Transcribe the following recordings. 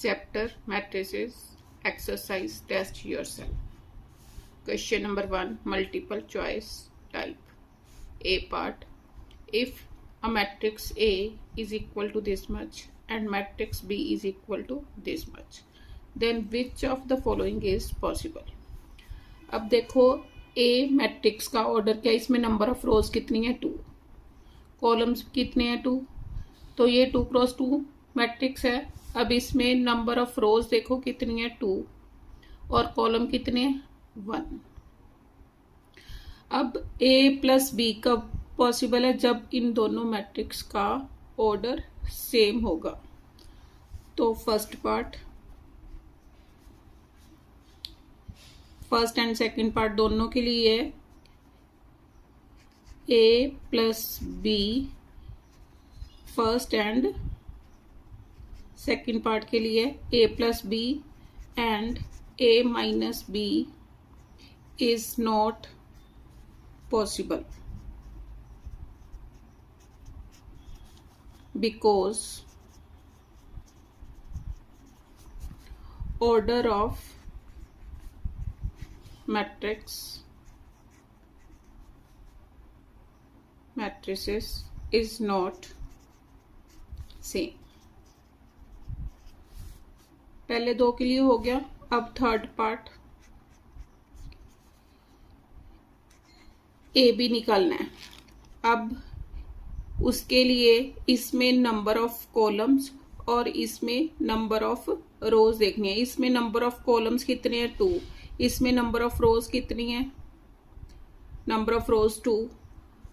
Chapter Matrices Exercise Test Yourself. Question number 1, multiple choice type. A part. If a matrix A is equal to this much and matrix B is equal to this much, then which of the following is possible? अब देखो A matrix का order क्या, इसमें number of rows कितनी है 2, columns कितने हैं 2, तो ये 2 क्रॉस 2 मैट्रिक्स है। अब इसमें नंबर ऑफ रोज देखो कितनी है 2 और कॉलम कितने 1। अब A प्लस बी कब पॉसिबल है, जब इन दोनों मैट्रिक्स का ऑर्डर सेम होगा। तो first part, first and second part दोनों के लिए A plus B first and second part के लिए A plus B and A minus B is not possible because order of matrices is not same। पहले दो के लिए हो गया। अब थर्ड पार्ट ए बी निकालना है। अब उसके लिए इसमें नंबर ऑफ कॉलम्स और इसमें नंबर ऑफ रोज देखनी है। इसमें नंबर ऑफ कॉलम्स कितने हैं 2, इसमें नंबर ऑफ रोज कितनी है, number of rows 2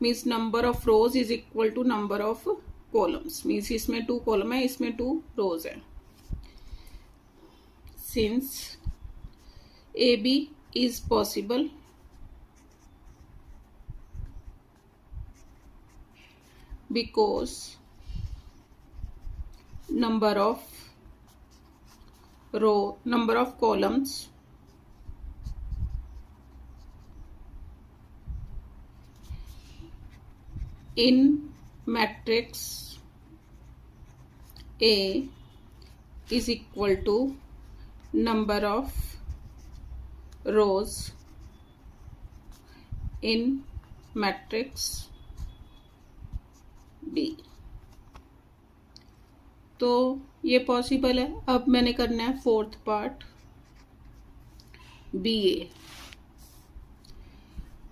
means number of rows is equal to number of columns, means इसमें 2 कॉलम है, इसमें 2 रोज है। Since A B is possible because number of columns in matrix A is equal to number of rows in matrix B। तो ये possible है। अब मैंने करना है फोर्थ पार्ट बी ए।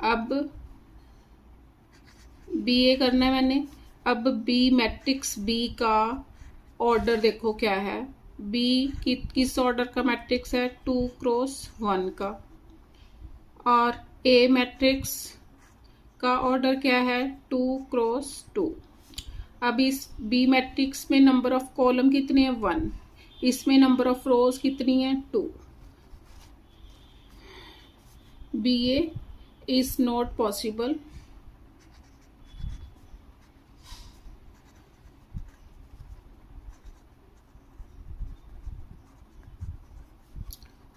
अब बी ए करना है मैंने। अब बी मैट्रिक्स बी का ऑर्डर देखो क्या है, बी किस ऑर्डर का मैट्रिक्स है 2 क्रॉस 1 का, और ए मैट्रिक्स का ऑर्डर क्या है 2 क्रॉस 2। अब इस बी मैट्रिक्स में नंबर ऑफ कॉलम कितने हैं 1, इसमें नंबर ऑफ रोज कितनी है 2। B A is not possible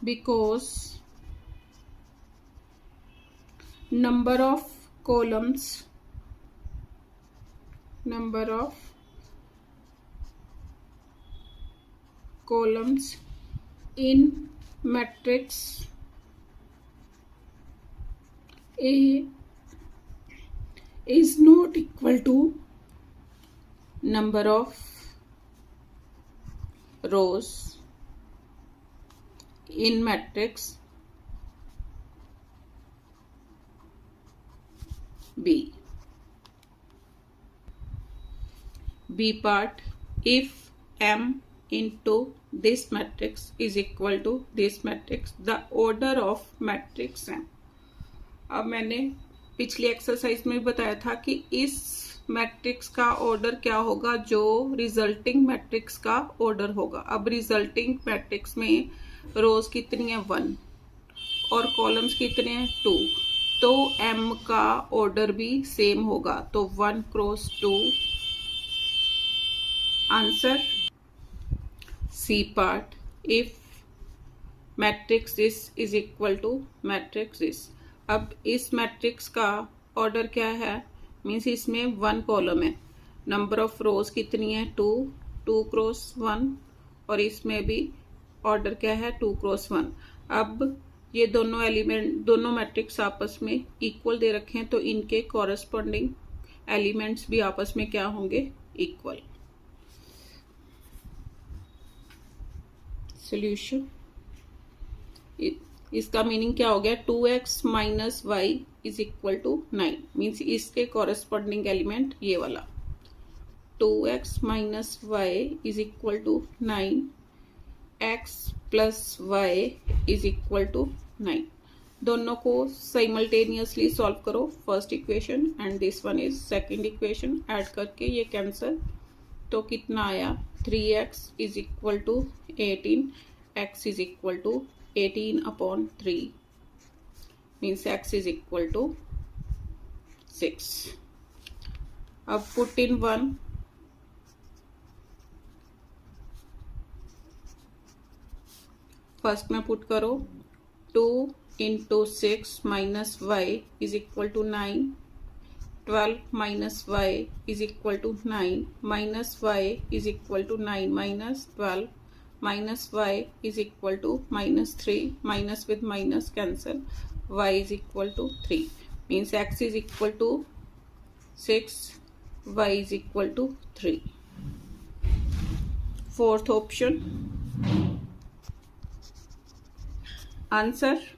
because number of columns in matrix A is not equal to number of rows in matrix B। B part, if M into this matrix is equal to this matrix, the order of matrix M। अब मैंने पिछली exercise में बताया था कि इस matrix का order क्या होगा, जो रिजल्टिंग मैट्रिक्स का ऑर्डर होगा। अब रिजल्टिंग मैट्रिक्स में रोज कितनी है 1 और कॉलम्स कितने हैं 2, तो M का ऑर्डर भी सेम होगा। तो 1 cross 2 answer. C part, if matrix this is equal to matrix this. अब इस मैट्रिक्स का ऑर्डर क्या है, मीन्स इसमें 1 कॉलम है, नंबर ऑफ रोज कितनी है 2, 2 क्रॉस 1, और इसमें भी ऑर्डर क्या है 2 क्रॉस 1। अब ये दोनों एलिमेंट, दोनों मैट्रिक्स आपस में इक्वल दे रखे हैं, तो इनके कॉरस्पॉन्डिंग एलिमेंट्स भी आपस में क्या होंगे, इक्वल। सॉल्यूशन, इसका मीनिंग क्या हो गया, 2x minus Y is equal to 9, means इसके कॉरस्पॉन्डिंग एलिमेंट ये वाला 2x minus Y is equal to 9, x plus Y is equal to 9। दोनों को साइमल्टेनियसली सॉल्व करो, first equation and this one is second equation, add करके ये cancel, तो कितना आया 3x is equal to 18, x is equal to 18 upon 3, means x is equal to 6। अब put in 1, first में पुट करो 2 into 6 minus Y is equal to 9, 12 minus Y is equal to 9, minus Y is equal to 9 minus 12, minus Y is equal to minus 3, minus with minus cancel, y is equal to 3, means x is equal to 6, y is equal to 3। Fourth option answer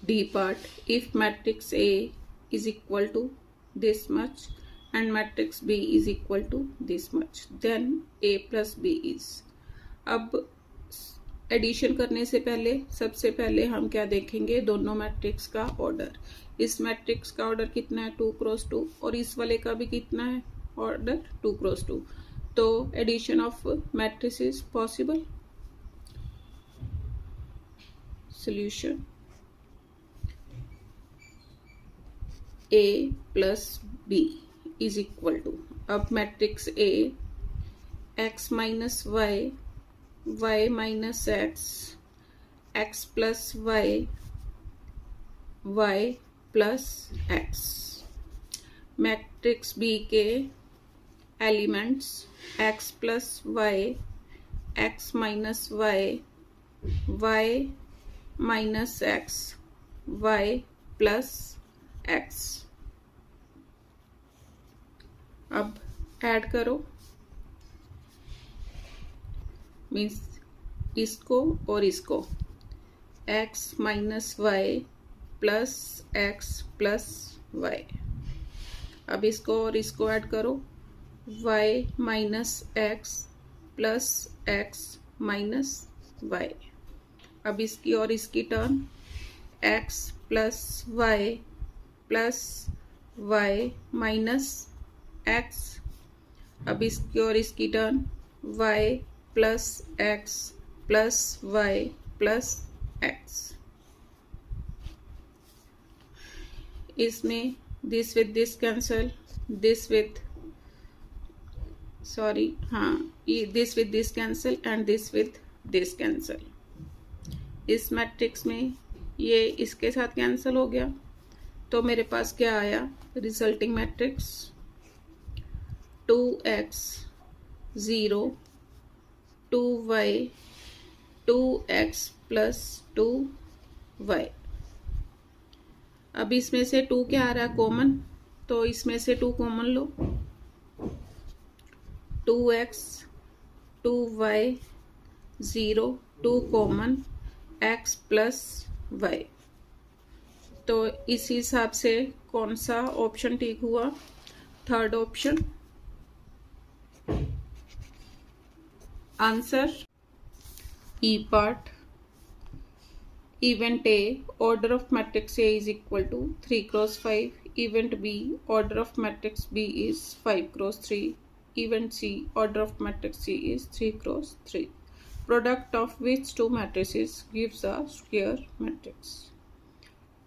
D part, if matrix A is equal to this much and matrix B is equal to this much, then A plus B is। अब addition करने से पहले सबसे पहले हम क्या देखेंगे, दोनों मैट्रिक्स का ऑर्डर। इस मैट्रिक्स का ऑर्डर कितना है 2 क्रॉस 2 और इस वाले का भी कितना है ऑर्डर 2 क्रॉस 2, तो addition of matrix is possible. Solution, A plus B is equal to, अब matrix A x minus y, y minus x, x plus y, y plus x। Matrix B के elements x plus y, x minus y, y minus x, y plus x। अब add करो, means इसको और इसको, x minus y plus x plus y. अब इसको और इसको ऐड करो, y minus x plus x minus y. अब इसकी और इसकी term x plus y plus y minus x। अब इसकी और इसकी term y plus x plus y plus x। इसमें this with this cancel, this with sorry हाँ this with this cancel and this with this cancel. इस matrix में ये इसके साथ कैंसिल हो गया, तो मेरे पास क्या आया, resulting matrix 2x 0 2y 2x plus 2y। अब इसमें से 2 क्या आ रहा है कॉमन, तो इसमें से 2 कॉमन लो, 2x 2y 0 2 common, x plus y। तो इस हिसाब से कौन सा ऑप्शन ठीक हुआ, third option. Answer E part, event A, order of matrix A is equal to 3 cross 5, event B, order of matrix B is 5 cross 3, event C, order of matrix C is 3 cross 3, product of which two matrices gives a square matrix।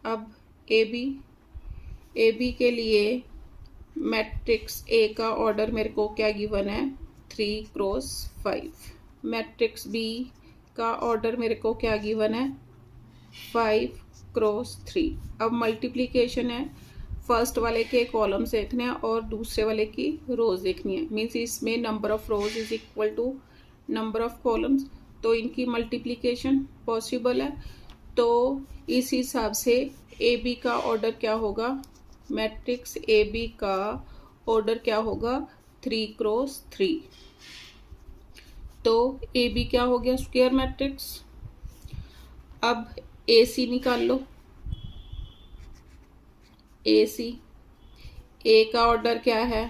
अब AB के लिए matrix A का order मेरे को क्या given है 3 cross 5, matrix B का order मेरे को क्या गिवन है 5 क्रॉस 3। अब मल्टीप्लिकेशन है फर्स्ट वाले के कॉलम्स देखने हैं और दूसरे वाले की रोज देखनी है। मीन्स इसमें number of rows is equal to number of columns, तो इनकी मल्टीप्लिकेशन पॉसिबल है। तो इस हिसाब से ए बी का ऑर्डर क्या होगा, मैट्रिक्स ए बी का ऑर्डर क्या होगा, 3 क्रॉस 3। तो ए बी क्या हो गया, स्क्वायर मैट्रिक्स। अब ए सी निकाल लो, ए सी, ए का ऑर्डर क्या है,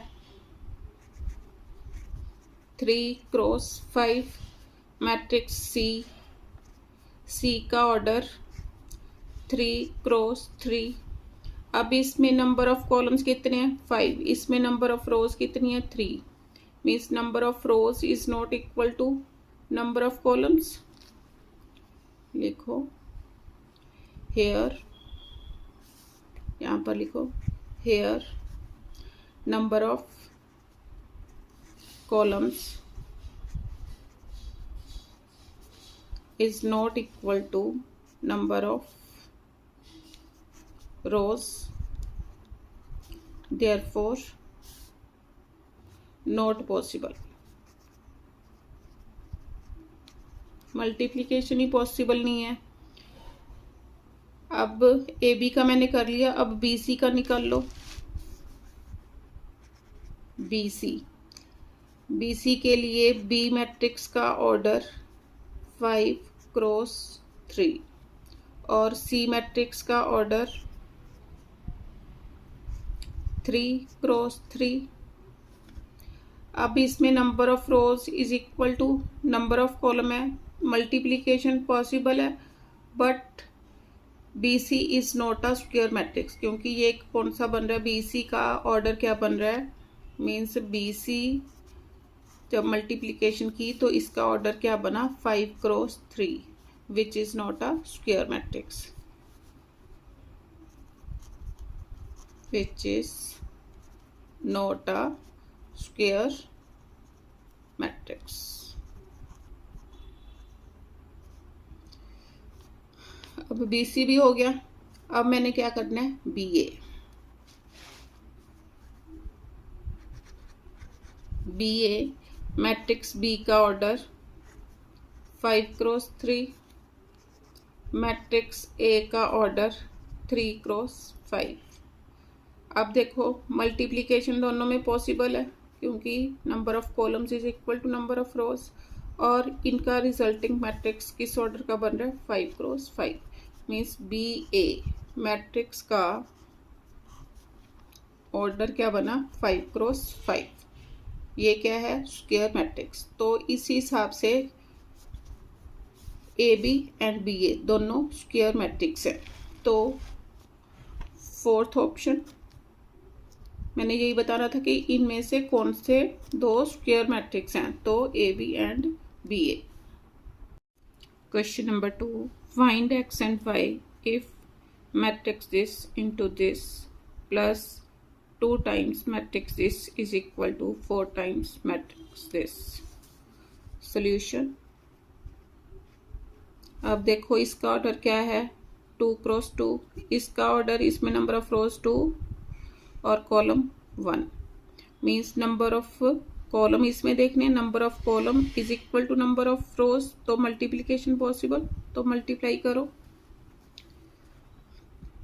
3 क्रॉस 5। मैट्रिक्स सी, सी का ऑर्डर 3 क्रॉस 3। अब इसमें नंबर ऑफ कॉलम्स कितने हैं, 5। इसमें नंबर ऑफ रोज कितनी है, 3। Means number of rows is not equal to number of columns. लिखो हेयर, यहां पर लिखो here number of columns is not equal to number of rows, therefore not possible। Multiplication he possible नहीं है। अब A B का मैंने कर लिया, अब बी सी का निकाल लो। बी सी के लिए बी मैट्रिक्स का ऑर्डर 5 क्रॉस 3 और सी मैट्रिक्स का ऑर्डर 3 क्रॉस 3। अब इसमें number of rows is equal to number of column है, मल्टीप्लिकेशन पॉसिबल है, but B C is not a square matrix, क्योंकि ये कौन सा बन रहा है, बी सी का ऑर्डर क्या बन रहा है, मीन्स बी सी जब मल्टीप्लिकेशन की तो इसका ऑर्डर क्या बना, 5 cross 3, which is not a square matrix, which is not a square matrix. अब बी सी भी हो गया, अब मैंने क्या करना है, बी ए। बी ए मैट्रिक्स बी का ऑर्डर 5 क्रॉस 3, मैट्रिक्स ए का ऑर्डर 3 क्रॉस 5। अब देखो मल्टीप्लिकेशन दोनों में पॉसिबल है, क्योंकि number of columns is equal to number of rows, और इनका रिजल्टिंग मैट्रिक्स किस ऑर्डर का बन रहा है, 5 क्रॉस 5। मीन्स बी ए मैट्रिक्स का ऑर्डर क्या बना, 5 क्रॉस 5। ये क्या है, स्क्वायर मैट्रिक्स। तो इस हिसाब से ए बी एंड बी ए दोनों स्क्वायर मैट्रिक्स है। तो फोर्थ ऑप्शन मैंने यही बताना था कि इनमें से कौन से दो स्क्वायर मैट्रिक्स हैं, तो A B and B A. Question number 2, find X and Y if matrix this into this plus 2 times matrix this is equal to 4 times matrix this। Solution, अब देखो इसका ऑर्डर क्या है, 2 क्रॉस 2। इसका order, इसमें number of rows 2 और column 1। Means number of column इसमें देखने, number of column is equal to number of rows, तो मल्टीप्लीकेशन पॉसिबल, तो मल्टीप्लाई करो।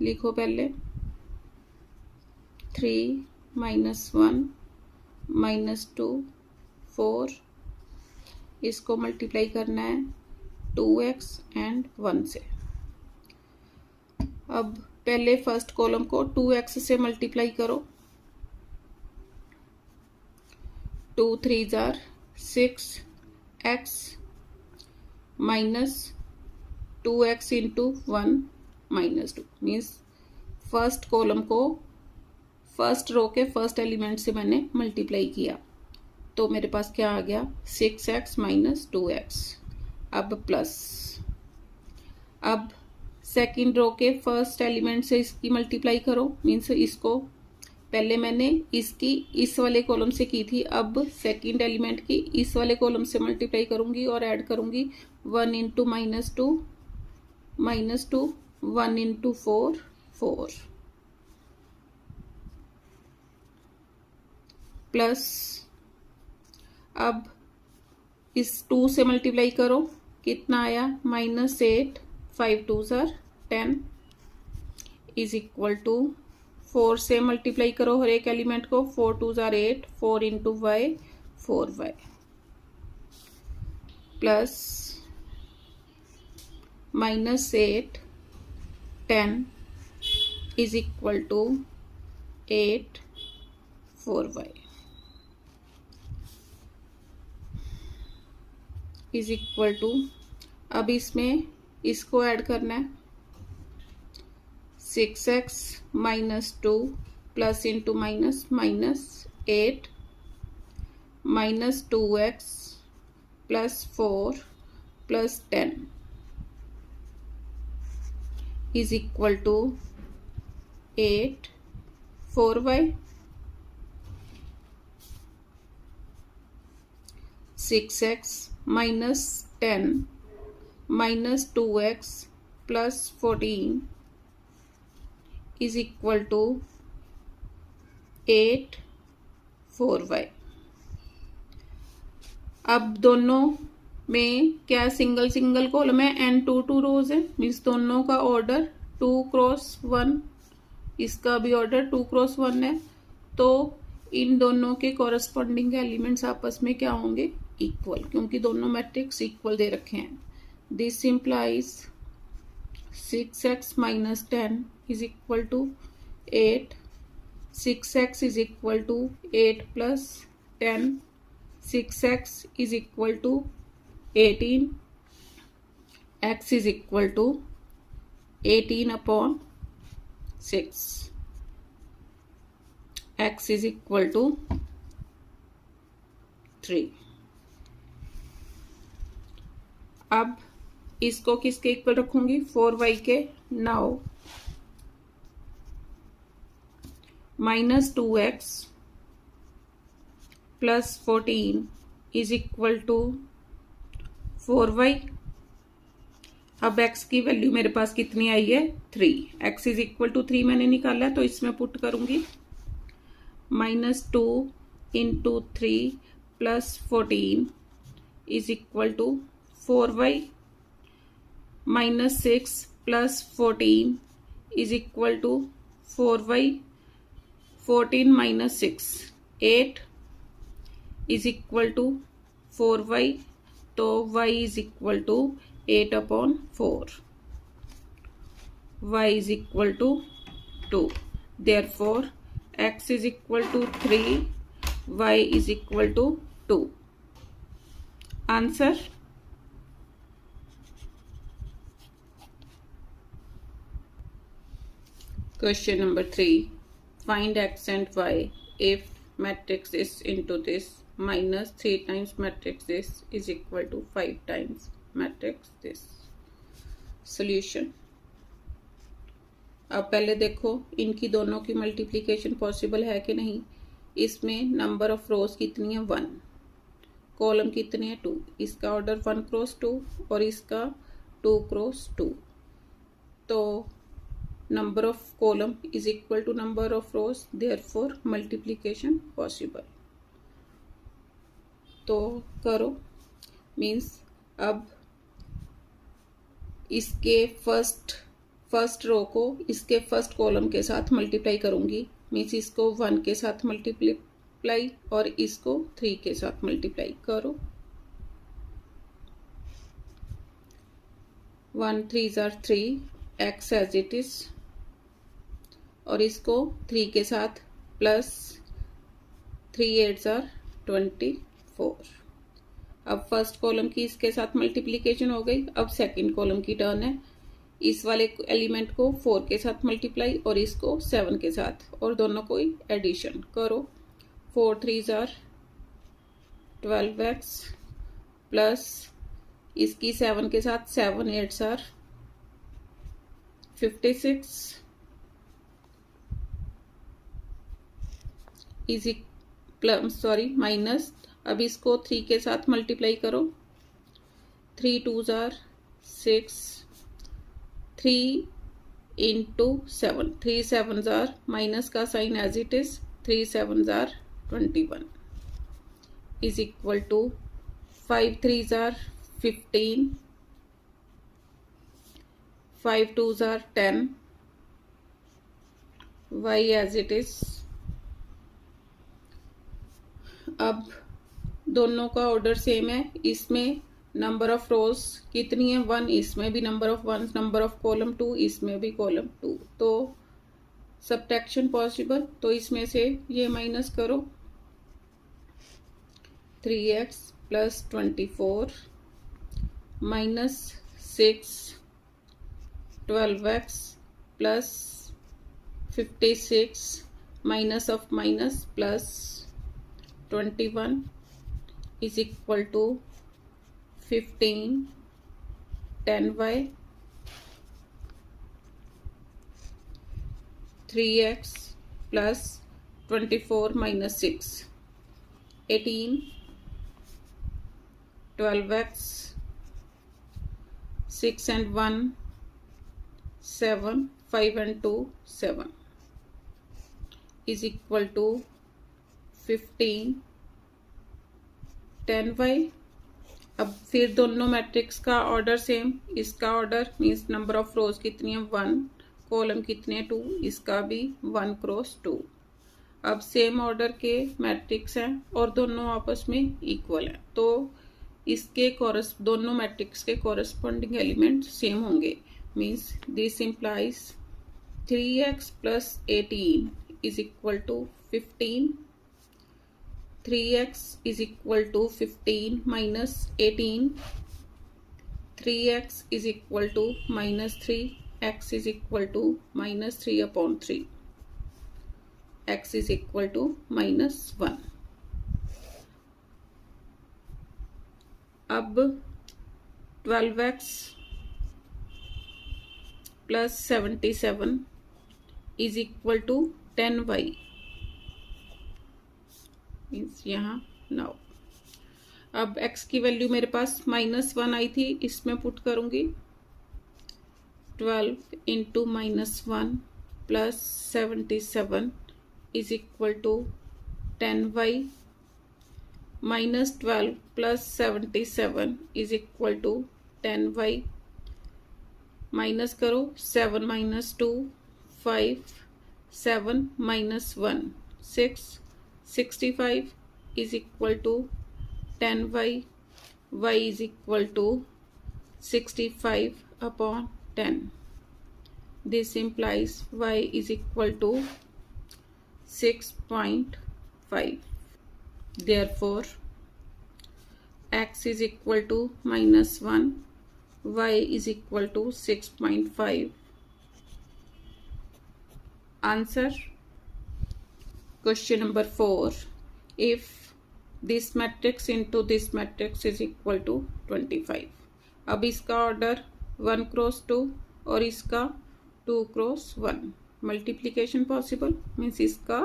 लिखो पहले 3 - 1 - 2 4, इसको मल्टीप्लाई करना है 2x एंड 1 से। अब पहले फर्स्ट कॉलम को 2x से मल्टीप्लाई करो, 2 3s are 6x minus 2x into 1 - 2। Means first column को फर्स्ट रो के फर्स्ट एलिमेंट से मैंने मल्टीप्लाई किया, तो मेरे पास क्या आ गया, 6x माइनस 2x। अब प्लस, अब सेकंड रो के फर्स्ट एलिमेंट से इसकी मल्टीप्लाई करो, मीन्स इसको पहले मैंने इसकी इस वाले कॉलम से की थी, अब सेकंड एलिमेंट की इस वाले कॉलम से मल्टीप्लाई करूंगी और ऐड करूंगी 1 इंटू -2 -2 1 इंटू 4 4। प्लस अब इस 2 से मल्टीप्लाई करो, कितना आया -8, 5 2s are 10 is equal to 4 से मल्टीप्लाई करो हर एक एलिमेंट को, 4 2s are 8, 4 into Y 4y plus -8 10 is equal to 8 4y is equal to, अब इसमें इसको ऐड करना है 6x -2 plus into minus -8 -2x plus 4 plus 10 is equal to 8 4y 6x -10 -2x plus 14 is equal to 8 4y। अब दोनों में क्या single single column है एंड 2 2 रोज है, मीन्स दोनों का ऑर्डर 2 क्रॉस 1, इसका भी ऑर्डर 2 क्रॉस 1 है, तो इन दोनों के कॉरस्पॉन्डिंग एलिमेंट्स आपस में क्या होंगे इक्वल, क्योंकि दोनों मैट्रिक्स इक्वल दे रखे हैं। This implies 6x -10 is equal to 8, 6x is equal to 8 plus 10, 6x is equal to 18, x is equal to 18/6, x is equal to 3। अब इसको किसके इक्वल रखूंगी 4y के। Now -2x plus 14 is equal to 4y। अब x की value मेरे पास कितनी आई है 3, x इज इक्वल टू 3 मैंने निकाला है, तो इसमें पुट करूंगी -2 into 3 plus 14 is equal to 4y -6 plus 14 is equal to 4y, 14 - 6 8 is equal to 4y, तो y is equal to 8/4, y is equal to 2, therefore x is equal to 3, y is equal to 2। Answer Question number 3. Find x and y if matrix is into this minus 3 times matrix this is equal to 5 times matrix this. Solution. अब पहले देखो इनकी दोनों की multiplication possible है कि नहीं। इसमें नंबर ऑफ रोज कितनी है 1, कॉलम कितने हैं 2, इसका ऑर्डर 1 क्रॉस 2 और इसका 2 क्रॉस 2, तो number of column is equal to number of rows, therefore multiplication possible। तो करो, मीन्स अब इसके फर्स्ट रो को इसके फर्स्ट कॉलम के साथ मल्टीप्लाई करूंगी, मीन्स इसको 1 के साथ मल्टीप्लाई और इसको 3 के साथ मल्टीप्लाई करो। 1 3s are 3, x as it is, और इसको 3 के साथ प्लस 3 8s are 24। अब फर्स्ट कॉलम की इसके साथ मल्टीप्लिकेशन हो गई, अब सेकंड कॉलम की टर्न है। इस वाले एलिमेंट को 4 के साथ मल्टीप्लाई और इसको 7 के साथ, और दोनों को एडिशन करो। 4 3s are 12x प्लस इसकी 7 के साथ 7 8s are 56 माइनस, अब इसको 3 के साथ मल्टीप्लाई करो। 3 2s are 6, 3 into 7, 3 7s are, minus का sign as it is, 3 7s are 21 is equal to 5 3s are 15, 5 2s are 10, y as it is। अब दोनों का ऑर्डर सेम है, इसमें नंबर ऑफ रोज कितनी है 1, इसमें भी number of 1, number of column 2, इसमें भी कॉलम 2, तो सब्ट्रैक्शन पॉसिबल। तो इसमें से ये माइनस करो, 3x plus 24 minus 6 12x plus 56 minus of minus plus 21 is equal to 15 10y 3x plus 24 minus 6 18 12x 6 and 1 7 5 and 2 7 is equal to 15 10y। अब फिर दोनों मैट्रिक्स का ऑर्डर सेम, इसका order means number of rows कितनी है 1, column कितने 2, इसका भी 1 क्रॉस 2। अब सेम ऑर्डर के मैट्रिक्स हैं और दोनों आपस में इक्वल हैं, तो इसके दोनों मैट्रिक्स के कॉरस्पॉन्डिंग एलिमेंट सेम होंगे। Means this implies 3x plus 18 is equal to 15, 3x is equal to 15 minus 18, 3x is equal to minus 3, x is equal to minus 3 upon 3, x is equal to minus 1। अब 12x plus 77 is equal to 10y means यहाँ now. अब x की value मेरे पास -1 आई थी, इसमें put करूँगी 12 into -1 plus 77 is equal to 10y, -12 plus 77 is equal to 10y, minus करो 7 minus 2 5, 7 minus 1 6, 65 is equal to 10y, y is equal to 65 upon 10. This implies y is equal to 6.5. Therefore, x is equal to -1, y is equal to 6.5. Answer. Question number 4. If this matrix into this matrix is equal to 25. अब इसका order 1 cross 2 और इसका 2 cross 1। Multiplication possible means इसका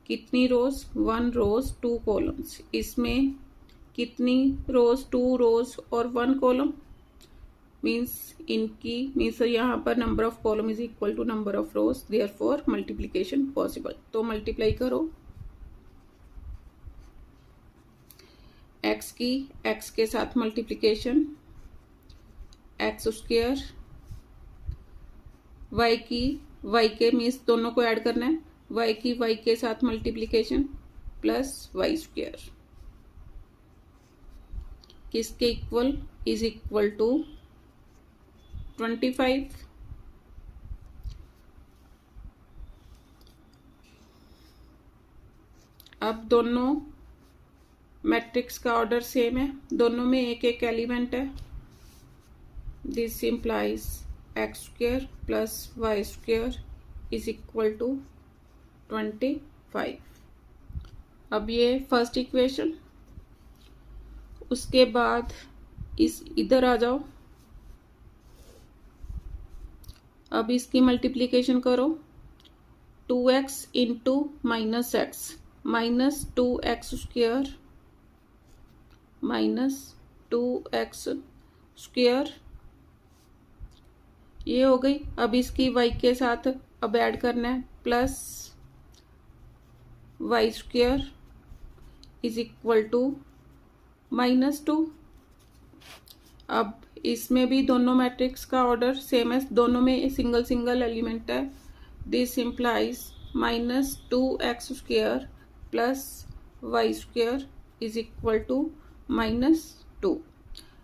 कितनी रोज 1 रोज 2 columns, इसमें कितनी रोज 2 रोज और 1 column, means यहाँ पर number of column is equal to number of rows, therefore multiplication possible. तो मल्टीप्लाई करो x की x के साथ मल्टीप्लीकेशन, x स्क्वायर, y की y के मीन्स दोनों को ऐड करना है, y की y के साथ मल्टीप्लीकेशन प्लस y स्क्वायर किसके इक्वल इज इक्वल टू 25। अब दोनों मैट्रिक्स का ऑर्डर सेम है, दोनों में एक एक एलिमेंट है। This implies X square plus Y square is equal to 25। अब ये फर्स्ट इक्वेशन, उसके बाद इधर आ जाओ, अब इसकी मल्टीप्लीकेशन करो 2x into -x minus 2x square minus 2x square, ये हो गई। अब इसकी y के साथ अब ऐड करना है plus y square is equal to -2। अब इसमें भी दोनों मैट्रिक्स का ऑर्डर सेम है, दोनों में सिंगल सिंगल एलिमेंट है। This implies -2x² plus y² is equal to -2।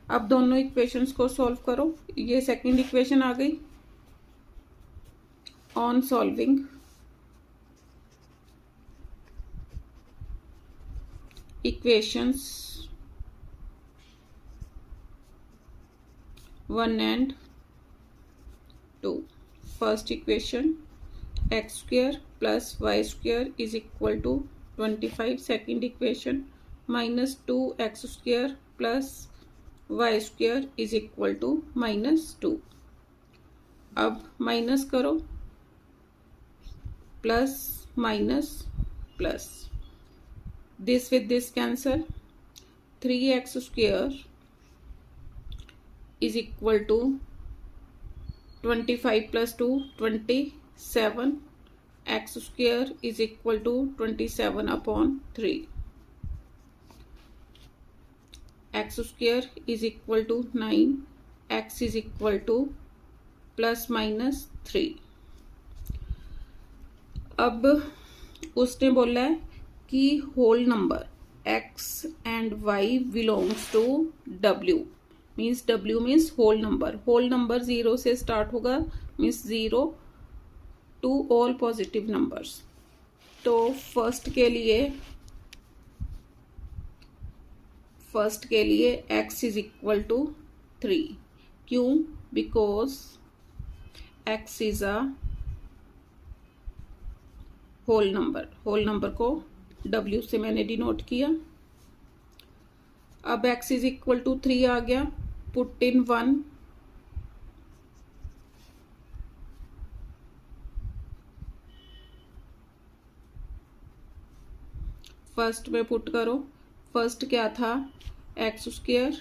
अब दोनों इक्वेशंस को सॉल्व करो। ये सेकंड इक्वेशन आ गई। On solving equations 1 and 2, first equation x² plus y² is equal to 25, second equation -2x² plus y² is equal to -2। अब minus करो, plus minus plus, this with this cancel, 3x² is equal to 25 plus 2 27, x² is equal to 27/3, x² is equal to 9, x is equal to ±3। अब उसने बोला है कि whole number x and y belongs to w, means w means whole number. Whole number 0 से start होगा, means 0 to all positive numbers. तो first के लिए x इज इक्वल टू 3। क्यों? Because x is a whole number. Whole number को w से मैंने denote किया। अब x इज इक्वल टू 3 आ गया, पुट इन 1, फर्स्ट में पुट करो। फर्स्ट क्या था? x²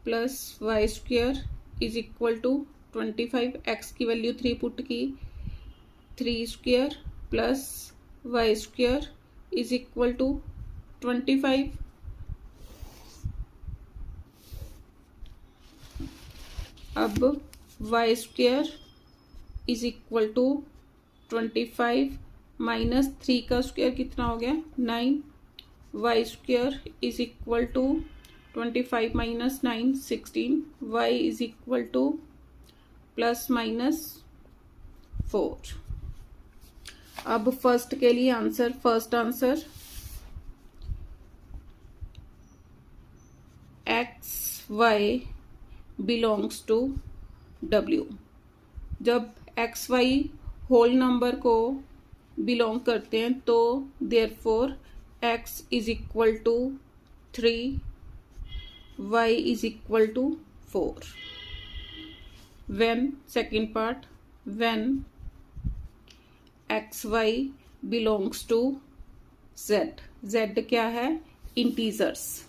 plus y² is equal to 25, x की वैल्यू 3 पुट की, 3² plus y² is equal to 25। अब y² is equal to 25 minus 3 का स्क्वायर कितना हो गया? 9। y² is equal to 25 minus 9 16, y is equal to ±4। अब फर्स्ट के लिए answer, first answer xy belongs to w। जब xy होल नंबर को बिलोंग करते हैं तो therefore x is equal to 3, y is equal to 4। When, second part, when xy belongs to z। z क्या है? इंटीजर्स।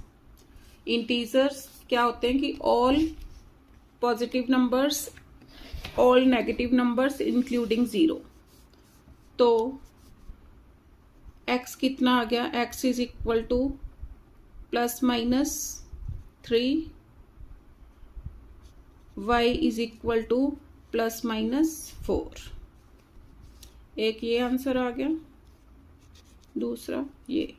इंटीजर्स क्या होते हैं कि all positive numbers, all negative numbers including 0। तो x कितना आ गया? x is equal to ±3, y is equal to ±4। एक ये आंसर आ गया, दूसरा ये।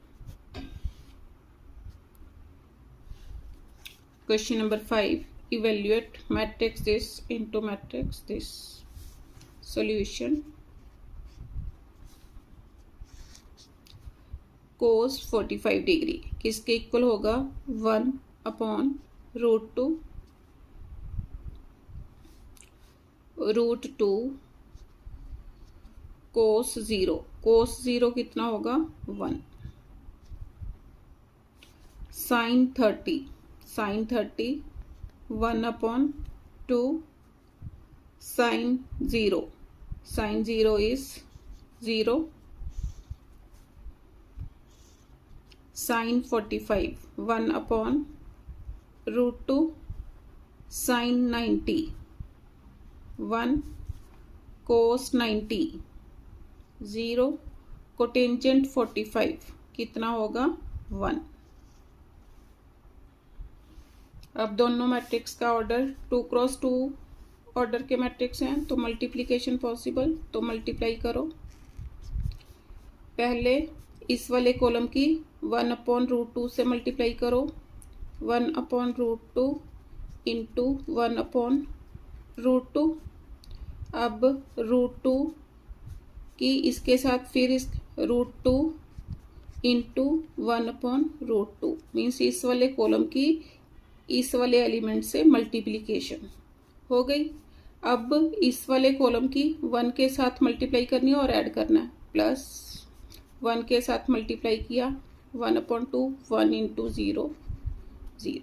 Question number 5, evaluate matrix this into matrix this। solution, cos 45 degree किसके इक्वल होगा? 1/√2 √2 cos 0। cos 0 कितना होगा? 1। sin 30, sin 30 1/2 sin 0, sin 0 is 0। sin 45 1/√2 sin 90 1 cos 90 0। Cotangent 45 कितना होगा? 1। अब दोनों मैट्रिक्स का ऑर्डर 2 क्रॉस 2 ऑर्डर के मैट्रिक्स हैं, तो मल्टीप्लिकेशन पॉसिबल, तो मल्टीप्लाई करो। पहले इस वाले कॉलम की 1/√2 से मल्टीप्लाई करो। 1/√2 इंटू 1/√2। अब √2 की इसके साथ फिर इस √2 इंटू 1/√2 मीन्स इस वाले कॉलम की इस वाले एलिमेंट से मल्टीप्लिकेशन हो गई। अब इस वाले कॉलम की 1 के साथ मल्टीप्लाई करनी है और ऐड करना है, प्लस 1 के साथ मल्टीप्लाई किया 1/2 1 इंटू 0 0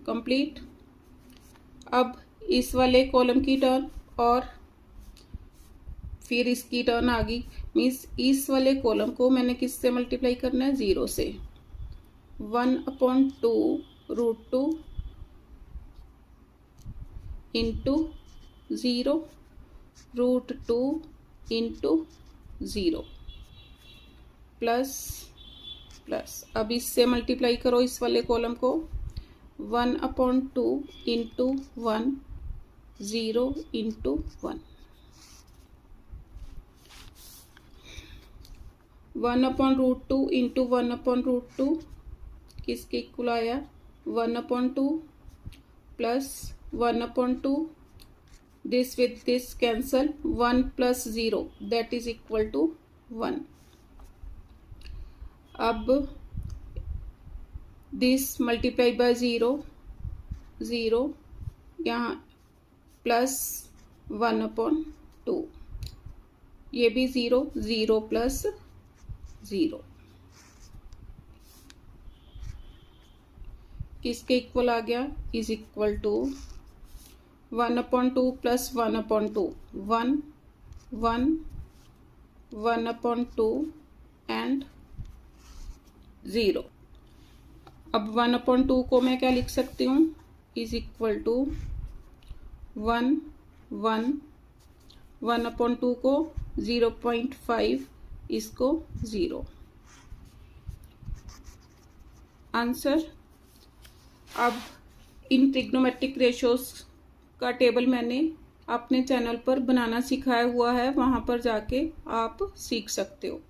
कंप्लीट। अब इस वाले कॉलम की टर्न और फिर इसकी टर्न आ गई, मीन्स इस वाले कॉलम को मैंने किससे मल्टीप्लाई करना है, 0 से। 1/2√2 इंटू 0 √2 इंटू 0 प्लस प्लस। अब इससे मल्टीप्लाई करो इस वाले कॉलम को 1/2 इंटू 1 0 इंटू 1। 1/√2 इंटू 1/√2 किसके इक्वल आया, 1/2 plus 1/2 this with this cancel, 1 plus 0 that is equal to 1। अब दिस मल्टीप्लाई बाय 0 0 यहाँ प्लस 1/2, ये भी 0 0 प्लस 0 किसके इक्वल आ गया, is equal to 1/2 plus 1/2 1 1 1/2 and 0। अब 1/2 को मैं क्या लिख सकती हूँ, इज इक्वल टू 1 1 1/2 को 0.5 इसको 0 आंसर। अब इन ट्रिग्नोमेट्रिक रेशोज का टेबल मैंने अपने चैनल पर बनाना सिखाया हुआ है, वहाँ पर जाके आप सीख सकते हो।